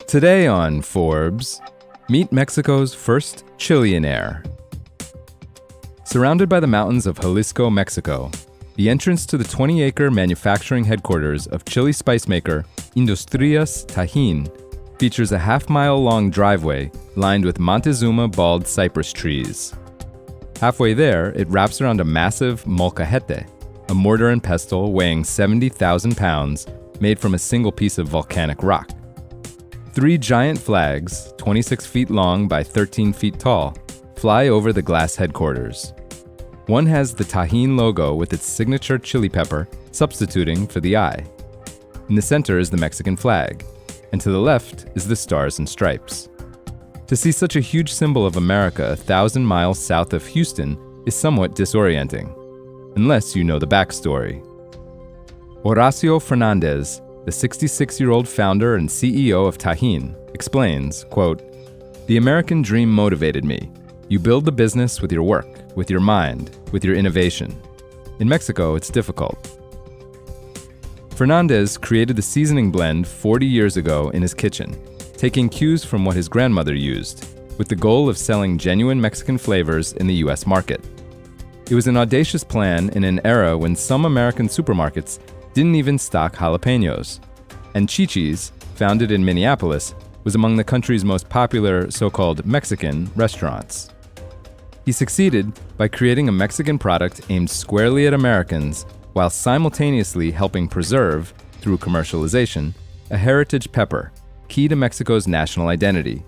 Today on Forbes, meet Mexico's first chillionaire. Surrounded by the mountains of Jalisco, Mexico, the entrance to the 20-acre manufacturing headquarters of chili spice maker Industrias Tajín features a half-mile-long driveway lined with Montezuma Bald Cypress trees. Halfway there, it wraps around a massive molcajete, a mortar and pestle weighing 70,000 pounds made from a single piece of volcanic rock. 3 giant flags, 26 feet long by 13 feet tall, fly over the glass headquarters. One has the Tajín logo with its signature chili pepper substituting for the eye. In the center is the Mexican flag, and to the left is the Stars and Stripes. To see such a huge symbol of America 1,000 miles south of Houston is somewhat disorienting, unless you know the backstory. Horacio Fernandez, the 66-year-old founder and CEO of Tajín, explains, quote, "The American dream motivated me. You build the business with your work, with your mind, with your innovation. In Mexico, it's difficult." Fernandez created the seasoning blend 40 years ago in his kitchen, taking cues from what his grandmother used, with the goal of selling genuine Mexican flavors in the U.S. market. It was an audacious plan in an era when some American supermarkets didn't even stock jalapenos, and Chi-Chi's, founded in Minneapolis, was among the country's most popular so-called Mexican restaurants. He succeeded by creating a Mexican product aimed squarely at Americans while simultaneously helping preserve, through commercialization, a heritage pepper, key to Mexico's national identity,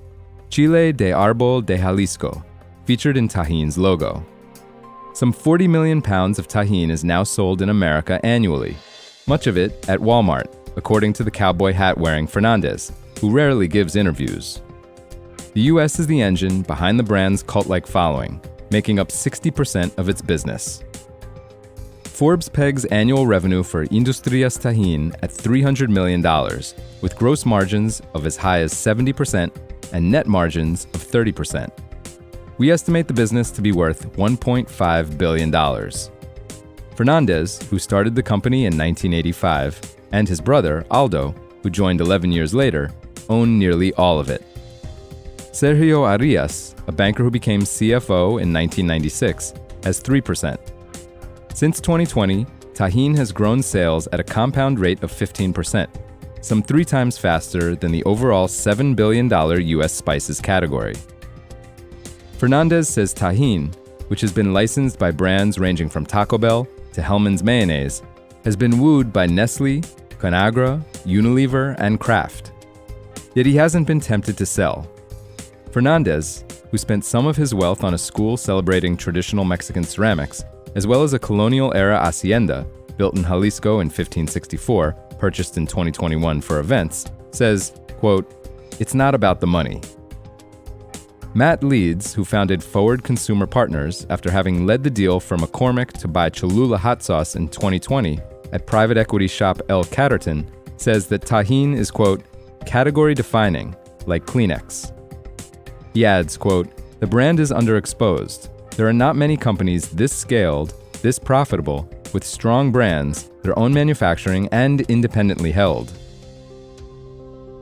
Chile de Árbol de Jalisco, featured in Tajín's logo. Some 40 million pounds of Tajín is now sold in America annually, much of it at Walmart, according to the cowboy hat-wearing Fernandez, who rarely gives interviews. The U.S. is the engine behind the brand's cult-like following, making up 60% of its business. Forbes pegs annual revenue for Industrias Tajín at $300 million, with gross margins of as high as 70% and net margins of 30%. We estimate the business to be worth $1.5 billion. Fernandez, who started the company in 1985, and his brother, Aldo, who joined 11 years later, own nearly all of it. Sergio Arias, a banker who became CFO in 1996, has 3%. Since 2020, Tajín has grown sales at a compound rate of 15%, some 3 times faster than the overall $7 billion U.S. spices category. Fernandez says Tajín, which has been licensed by brands ranging from Taco Bell to Hellmann's Mayonnaise, has been wooed by Nestle, Conagra, Unilever, and Kraft. Yet he hasn't been tempted to sell. Fernandez, who spent some of his wealth on a school celebrating traditional Mexican ceramics, as well as a colonial-era hacienda built in Jalisco in 1564, purchased in 2021 for events, says, quote, "It's not about the money." Matt Leeds, who founded Forward Consumer Partners after having led the deal for McCormick to buy Cholula hot sauce in 2020 at private equity shop L. Catterton, says that Tajín is, quote, "category-defining, like Kleenex." He adds, quote, "The brand is underexposed. There are not many companies this scaled, this profitable, with strong brands, their own manufacturing, and independently held."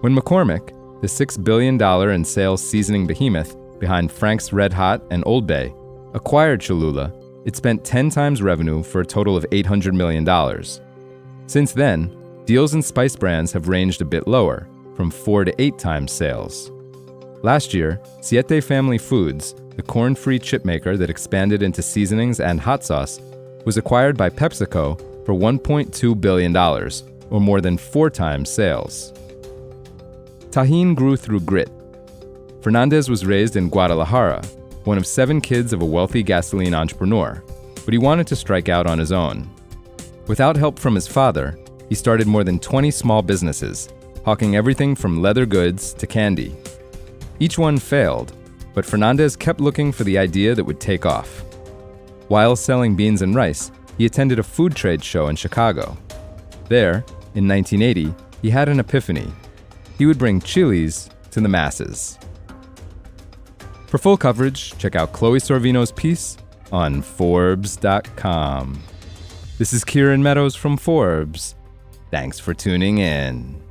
When McCormick, the $6 billion in sales seasoning behemoth behind Frank's Red Hot and Old Bay, acquired Cholula, it spent 10 times revenue for a total of $800 million. Since then, deals in spice brands have ranged a bit lower, from 4 to 8 times sales. Last year, Siete Family Foods, the corn-free chip maker that expanded into seasonings and hot sauce, was acquired by PepsiCo for $1.2 billion, or more than 4 times sales. Tajín grew through grit. Fernandez was raised in Guadalajara, one of 7 kids of a wealthy gasoline entrepreneur, but he wanted to strike out on his own. Without help from his father, he started more than 20 small businesses, hawking everything from leather goods to candy. Each one failed, but Fernandez kept looking for the idea that would take off. While selling beans and rice, he attended a food trade show in Chicago. There, in 1980, he had an epiphany. He would bring chilies to the masses. For full coverage, check out Chloe Sorvino's piece on Forbes.com. This is Kieran Meadows from Forbes. Thanks for tuning in.